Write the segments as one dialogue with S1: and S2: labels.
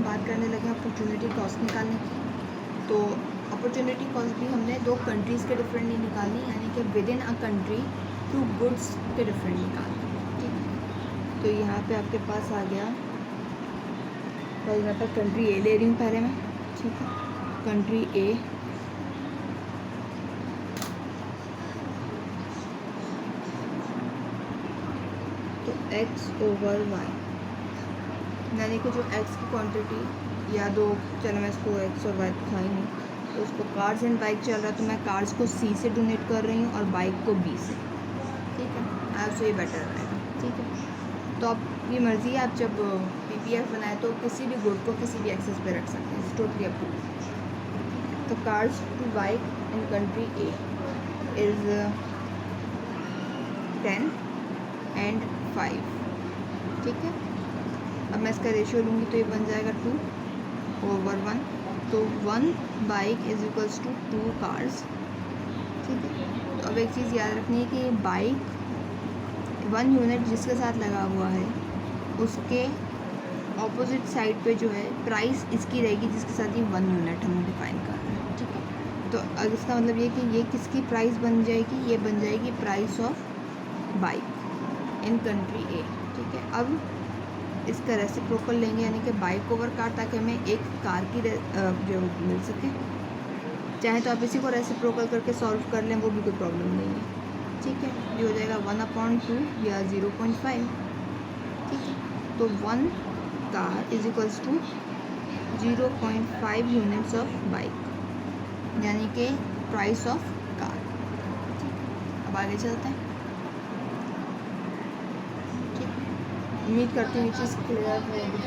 S1: हम बात करने लगे अपॉर्चुनिटी कॉस्ट निकालने की। तो अपॉर्चुनिटी कॉस्ट भी हमने दो कंट्रीज़ के डिफरेंट नहीं निकालनी, यानी कि within a country two goods के डिफरेंट निकालनी, ठीक है। तो यहाँ पे आपके पास आ गया, फॉर एग्जाम्पल कंट्री ए ले रही हूँ पहले मैं, ठीक है। कंट्री ए तो x/y, यानी कि जो x की क्वांटिटी या दो, चलो मैं इसको x और y दिखाई नहीं, तो उसको कार्स एंड बाइक चल रहा है तो मैं कार्स को C से डोनेट कर रही हूँ और बाइक को B से, ठीक है। आपसे ये बेटर रहेगा, ठीक है। तो आपकी मर्ज़ी है, आप जब PPF बनाए तो किसी भी गुड को किसी भी एक्सेस पे रख सकते हैं, टोटली अप्रूव। तो cars to bike in country A is 10 and 5, ठीक है। अब मैं इसका रेशियो लूँगी तो ये बन जाएगा 2/1, तो 1 bike is equals to 2 cars, ठीक है। तो अब एक चीज़ याद रखनी है कि बाइक 1 यूनिट जिसके साथ लगा हुआ है उसके ऑपोजिट साइड पे जो है प्राइस इसकी रहेगी जिसके साथ ये 1 यूनिट हम डिफाइन कर रहे हैं, ठीक है। तो अब इसका मतलब ये कि ये किसकी प्राइस बन जाएगी, ये बन जाएगी price of bike in country A, ठीक है। अब इसका रेसिप्रोकल लेंगे, यानी कि बाइक ओवर कार, ताकि हमें एक कार की जो मिल सके। चाहे तो आप इसी को रेसिप्रोकल करके सॉल्व कर लें, वो भी कोई प्रॉब्लम नहीं है, ठीक है। ये हो जाएगा 1/2 या 0.5, ठीक है। तो 1 car is equals to 0.5 units of bike, यानी कि प्राइस ऑफ कार, ठीक है। अब आगे चलते हैं, उम्मीद करती हूँ ये चीज़ क्लियर होगी।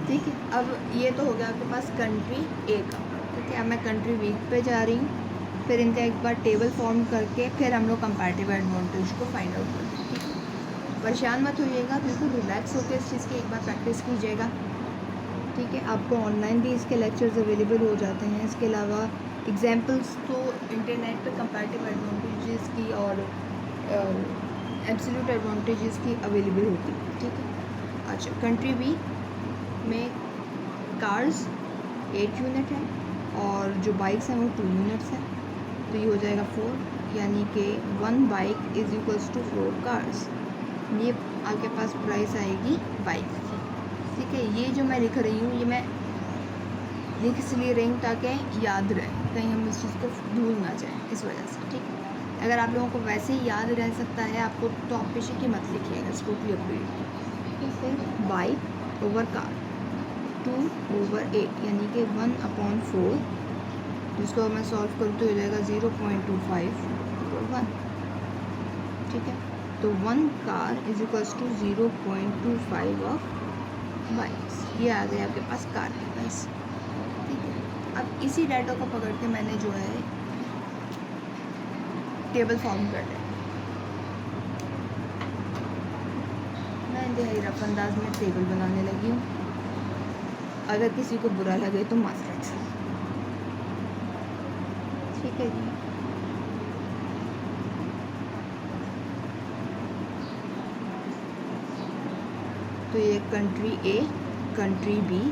S1: ठीक है, अब ये तो हो गया आपके पास कंट्री ए का, ठीक है। अब मैं कंट्री बी पे जा रही हूँ, फिर इनका एक बार टेबल फॉर्म करके फिर हम लोग कंपैरेटिव एडवांटेज को फाइंड आउट करते हैं, ठीक है। परेशान मत होइएगा, बिल्कुल रिलैक्स होकर इस चीज़ की एक बार प्रैक्टिस कीजिएगा, ठीक है। आपको ऑनलाइन भी इसके लेक्चर्स अवेलेबल हो जाते हैं। इसके अलावा एग्जाम्पल्स तो इंटरनेट पे कंपैरेटिव एडवांटेजेस की और एब्सोल्यूट एडवांटेजेस की अवेलेबल होती है, ठीक है। अच्छा, कंट्री बी में कार्स 8 यूनिट है और जो बाइक्स हैं वो 2 यूनिट्स हैं, तो ये हो जाएगा 4, यानी कि 1 bike is equals to 4 cars. ये आपके पास प्राइस आएगी बाइक की, ठीक है। ये जो मैं लिख रही हूँ ये मैं लिख इसलिए रही हूँ ताकि याद रहे, कहीं हम इस चीज़ को भूल ना जाएं, इस वजह से, ठीक है। अगर आप लोगों को वैसे ही याद रह सकता है आपको, तो आप पेशे की मत लिखिएगा, इसको क्लियर करिए। फिर बाइक ओवर कार 2/8, यानी कि 1/4, जिसको मैं सॉल्व करूँ तो हो जाएगा 0.25/1, ठीक है। तो 1 car is equals to 0.25 of bikes. ये आ गया आपके पास कार के प्राइस, ठीक है। अब इसी डाटा को पकड़ के मैंने जो है टेबल फॉर्म कर लिया। मैं इंतहाई रफ अंदाज में टेबल बनाने लगी हूँ, अगर किसी को बुरा लगे तो माजरत, ठीक है जी। तो ये country A, country B,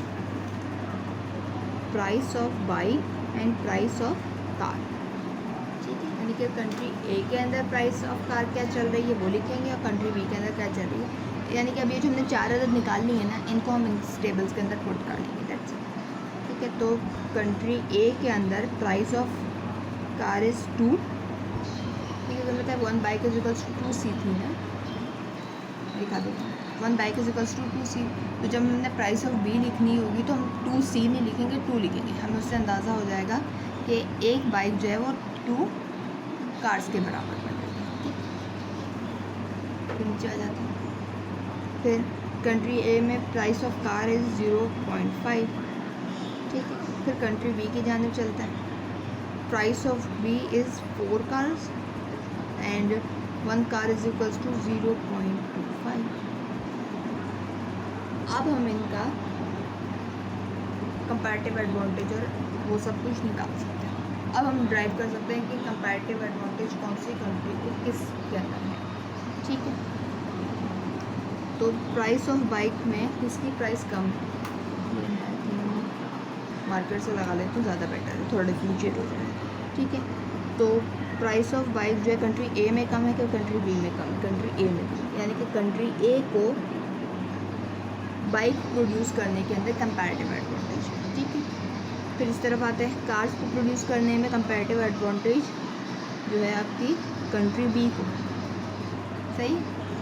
S1: price of bike and price of car, ठीक है। यानी कि कंट्री ए के अंदर प्राइस ऑफ कार क्या चल रही है वो लिखेंगे और कंट्री बी के अंदर क्या चल रही है, यानी कि अब ये जो हमने 4 अदद निकालनी है ना, इनको हम इन टेबल्स के अंदर पुट कर लेंगे, दैट्स इट, ठीक है। तो कंट्री ए के अंदर प्राइस ऑफ कार इज़ 2, ठीक है। तो मतलब 1 bike is equals to 2C थी ना, लिखा देते हैं 1 bike is equals to 2C। तो जब हमने प्राइस ऑफ बी लिखनी होगी तो हम 2C नहीं लिखेंगे, 2 लिखेंगे। हमें उससे अंदाज़ा हो जाएगा कि एक बाइक जो है वो 2 कार्स के बराबर बन रही है, ठीक। फिर नीचे आ जाते हैं, फिर कंट्री ए में प्राइस ऑफ कार इज़ 0.5, ठीक है। फिर कंट्री बी की जानिब चलते हैं, price of B is 4 cars and 1 car is equals to 0.25। अब हम इनका कंपैरेटिव एडवांटेज और वो सब कुछ निकाल सकते हैं। अब हम ड्राइव कर सकते हैं कि कंपैरेटिव एडवांटेज कौन सी कंट्री को किस के अंदर है, ठीक है। तो प्राइस ऑफ बाइक में किसकी प्राइस कम, मार्केट से लगा लेते तो ज़्यादा बेटर है, थोड़ा डिफ्रेंशिएट हो जाए, ठीक है। तो प्राइस ऑफ बाइक जो है कंट्री ए में कम है कि कंट्री बी में कम है, कंट्री ए में कम, यानी कि कंट्री ए को बाइक प्रोड्यूस करने के अंदर कंपैरेटिव एडवांटेज है, ठीक है। फिर इस तरफ आते हैं कार्स को प्रोड्यूस करने में कंपैरेटिव एडवांटेज जो है आपकी कंट्री बी को, सही।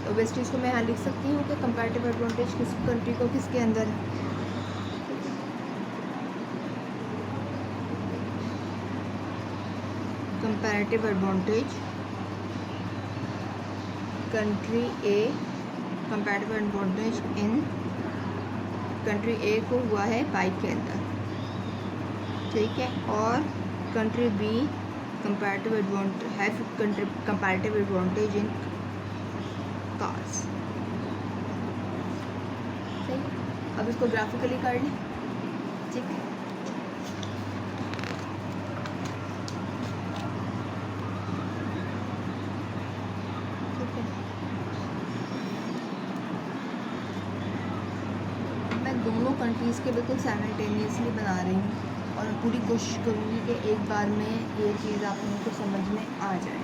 S1: तो बेस्ट चीज़ को मैं यहाँ लिख सकती हूँ कि कंपैरेटिव एडवांटेज किस कंट्री को किसके अंदर है। Comparative advantage country A, comparative advantage in country A को हुआ है बाइक के अंदर, ठीक है। और कंट्री बी कंपैरेटिव एडवांटेज है कंपैरेटिव एडवांटेज इन कार्स, सही। अब इसको ग्राफिकली कर लें, ठीक है। ठीक है, मैं दोनों कंट्रीज़ के बिल्कुल साइमल्टेनियसली बना रही हूँ और पूरी कोशिश करूँगी कि एक बार में ये चीज़ आप लोगों को समझ में आ जाए,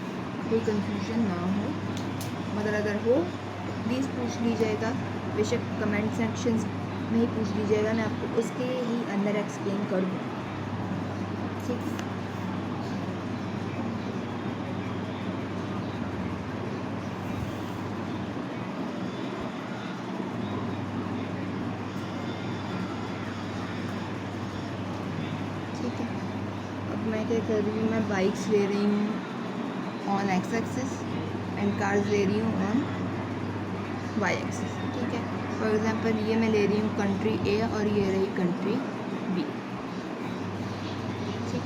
S1: कोई कंफ्यूजन ना हो। मगर अगर हो प्लीज़ पूछ लीजिएगा, बेशक कमेंट सेक्शंस में ही पूछ लीजिएगा, मैं आपको उसके ही अंदर एक्सप्लेन कर दूँ, ठीक। ठीक है, अब मैं क्या कर रही हूँ, मैं बाइक्स ले रही हूँ on x axis and cars ले रही हूँ ऑन वाई एक्सिस, ठीक है। फॉर एग्जांपल ये मैं ले रही हूँ कंट्री ए और ये रही कंट्री बी, ठीक।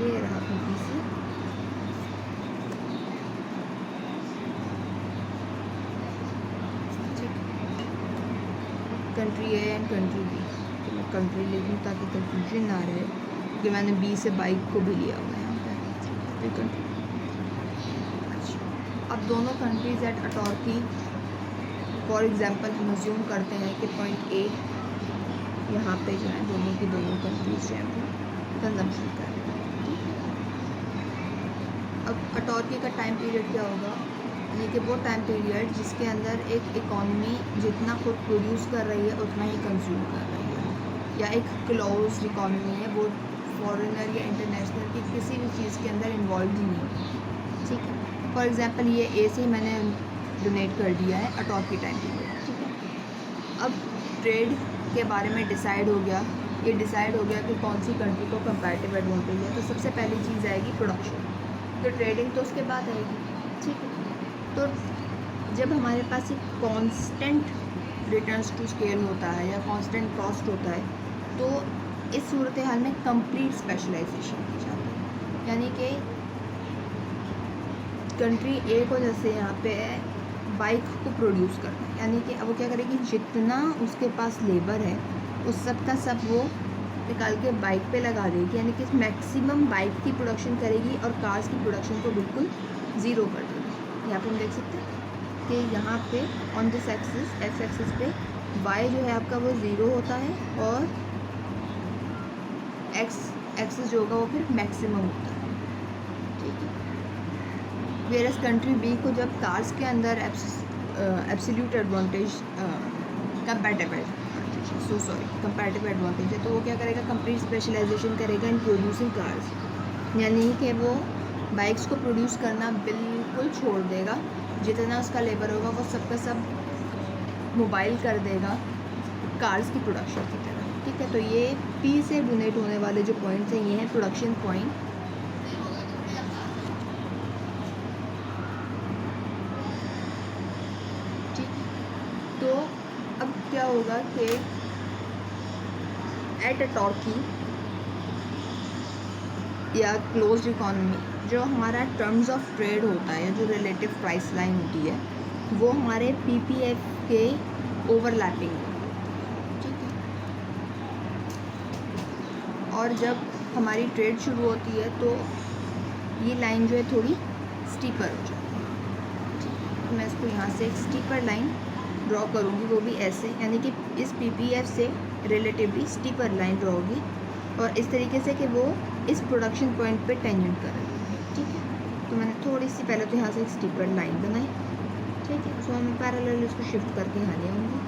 S1: ये रहा कंट्री सी, ठीक। Country A and country B, तो मैं कंट्री ले लूँ ताकि कंफ्यूजन ना रहे कि मैंने बी से बाइक को भी लिया हुआ है यहाँ पे, कंट्री। अब दोनों कंट्रीज़ एट अटॉर्की, फॉर एग्जांपल हम अज्यूम करते हैं कि पॉइंट ए यहाँ पे जो है दोनों कंट्रीज जो है वो कंजम्पशन कर रहे हैं, ठीक है। अब अटॉर्की का टाइम पीरियड क्या होगा, ये कि वो टाइम पीरियड जिसके अंदर एक इकॉनमी जितना खुद प्रोड्यूस कर रही है उतना ही कंज्यूम कर रही है, या एक क्लोज्ड इकॉनमी है, वो फॉरेनर या इंटरनेशनल की किसी भी चीज़ के अंदर इन्वॉल्व ही नहीं है, ठीक है। फॉर एग्जांपल ये ए से ही मैंने डोनेट कर दिया है अटॉर्की टाइम पीरियड, ठीक है। अब ट्रेड के बारे में डिसाइड हो गया, ये डिसाइड हो गया कि कौन सी कंट्री को कंपैरेटिव एडवांटेज है, तो सबसे पहली चीज़ आएगी प्रोडक्शन, तो ट्रेडिंग तो उसके बाद आएगी, ठीक है। तो जब हमारे पास एक कांस्टेंट रिटर्न्स टू स्केल होता है या कांस्टेंट कॉस्ट होता है, तो इस सूरत हाल में कंप्लीट स्पेशलाइजेशन की जाती है, यानी कि कंट्री ए को जैसे यहाँ पे बाइक को प्रोड्यूस करना है, यानी कि अब वो क्या करेगी, जितना उसके पास लेबर है उस सब का सब वो निकाल के बाइक पे लगा देगी, यानी कि मैक्सिमम बाइक की प्रोडक्शन करेगी और कार्स की प्रोडक्शन को बिल्कुल ज़ीरो कर देगी। यहाँ पे हम देख सकते हैं कि यहाँ पे on this axis, x axis पे वाई जो है आपका वो ज़ीरो होता है और एक्स एक्सिस जो होगा वो फिर मैक्सिमम होता है, ठीक है। वेरस कंट्री बी को जब कार्स के अंदर एब्सोल्यूट एडवांटेज कंपैरेटिव एडवांटेज है, तो वो क्या करेगा, कंप्लीट स्पेशलाइजेशन करेगा इन प्रोड्यूसिंग कार्स, यानी कि वो बाइक्स को प्रोड्यूस करना बिल्कुल छोड़ देगा, जितना उसका लेबर होगा वो सबका सब मोबाइल कर देगा कार्स की प्रोडक्शन की तरह, ठीक है। तो ये पी से डोनेट होने वाले जो पॉइंट्स हैं ये हैं प्रोडक्शन पॉइंट, ठीक। तो अब क्या होगा कि एट अटॉर्की या क्लोज्ड इकॉनमी जो हमारा टर्म्स ऑफ ट्रेड होता है, जो रिलेटिव प्राइस लाइन होती है, वो हमारे पीपीएफ के ओवरलैपिंग होती है, ठीक है। और जब हमारी ट्रेड शुरू होती है तो ये लाइन जो है थोड़ी स्टीपर हो जाती है, तो मैं इसको यहाँ से एक स्टीपर लाइन ड्रॉ करूँगी, वो भी ऐसे, यानी कि इस PPF से रिलेटिवली स्टीपर लाइन ड्रॉ होगी और इस तरीके से कि वो इस प्रोडक्शन पॉइंट पे टेंजेंट करेगी। ठीक है, तो मैंने थोड़ी सी पहले तो यहाँ से एक स्टीपर लाइन बनाई। ठीक है, सो मैं पैरेलल इसको शिफ्ट करके यहाँ ले आऊँगी।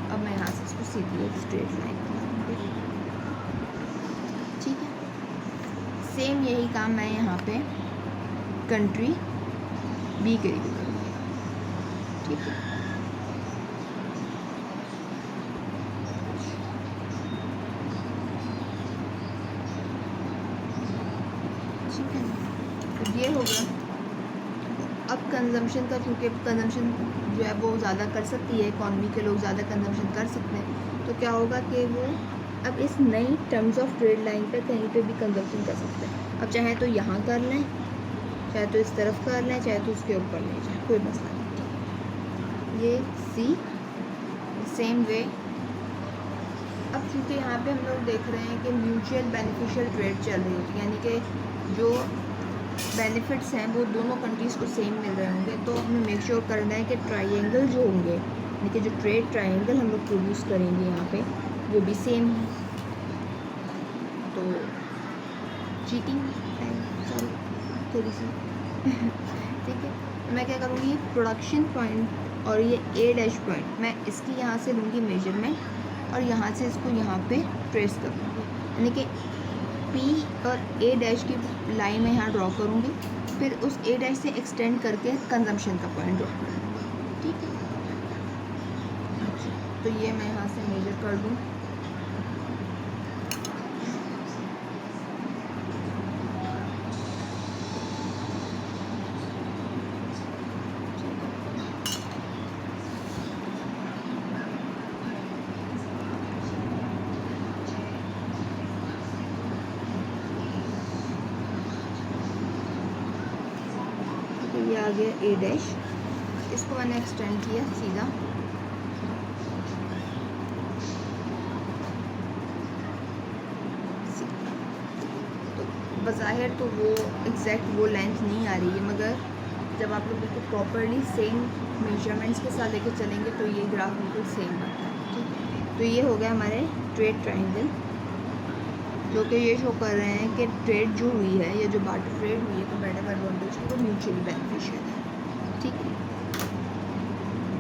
S1: अब मैं यहाँ से इसको सीधी एक स्ट्रेट लाइन बनाऊँगी। ठीक है, सेम यही काम मैं यहाँ पे कंट्री बी के लिए करूँगी। ठीक है, ठीक है, तो ये हो गया। अब कंजम्पशन का, क्योंकि कंजम्पशन जो है वो ज़्यादा कर सकती है, इकॉनमी के लोग ज़्यादा कंजम्पशन कर सकते हैं, तो क्या होगा कि वो अब इस नई टर्म्स ऑफ ट्रेड लाइन पे कहीं पे भी कंजम्पशन कर सकते हैं। अब चाहे तो यहाँ कर लें, चाहे तो इस तरफ कर लें, चाहे तो उसके ऊपर ले जाए, कोई मसला नहीं। ये सी सेम वे। अब चूँकि यहाँ पे हम लोग देख रहे हैं कि म्यूचुअल बेनिफिशियल ट्रेड चल रही होती है, यानी कि जो बेनिफिट्स हैं वो दोनों कंट्रीज़ को सेम मिल रहे होंगे, तो हमें मेक श्योर करना है कि ट्रायंगल जो होंगे, यानी कि जो ट्रेड ट्रायंगल हम लोग प्रोड्यूस करेंगे यहाँ पे, वो भी सेम है। तो चीटिंग सॉरी थोड़ी सी ठीक है, तो मैं क्या करूँगी, प्रोडक्शन पॉइंट और ये ए डैश पॉइंट, मैं इसकी यहाँ से लूँगी मेजरमेंट और यहाँ से इसको यहाँ पे ट्रेस करूँगी, यानी कि पी और ए डैश की लाइन में यहाँ ड्रॉ करूँगी, फिर उस ए डैश से एक्सटेंड करके कंजम्पशन का पॉइंट ड्रॉ करूँगी। ठीक है, तो ये मैं यहाँ से मेजर कर दूँ। ये आ गया ए डैश, इसको मैंने एक्सटेंड किया सीधा। तो बज़ाहिर तो वो एग्जैक्ट वो लेंथ नहीं आ रही है, मगर जब आप लोग बिल्कुल प्रॉपरली सेम मेजरमेंट्स के साथ लेके चलेंगे तो ये ग्राफ बिल्कुल सेम बनता है। ठीक है, तो ये हो गया हमारे ट्रेड ट्रायंगल, जो कि ये शो कर रहे हैं कि ट्रेड जो हुई है या जो बार्टर ट्रेड हुई है कंपैरेटिव एडवांटेज की, वो म्यूचुअली बेनिफिशियल है।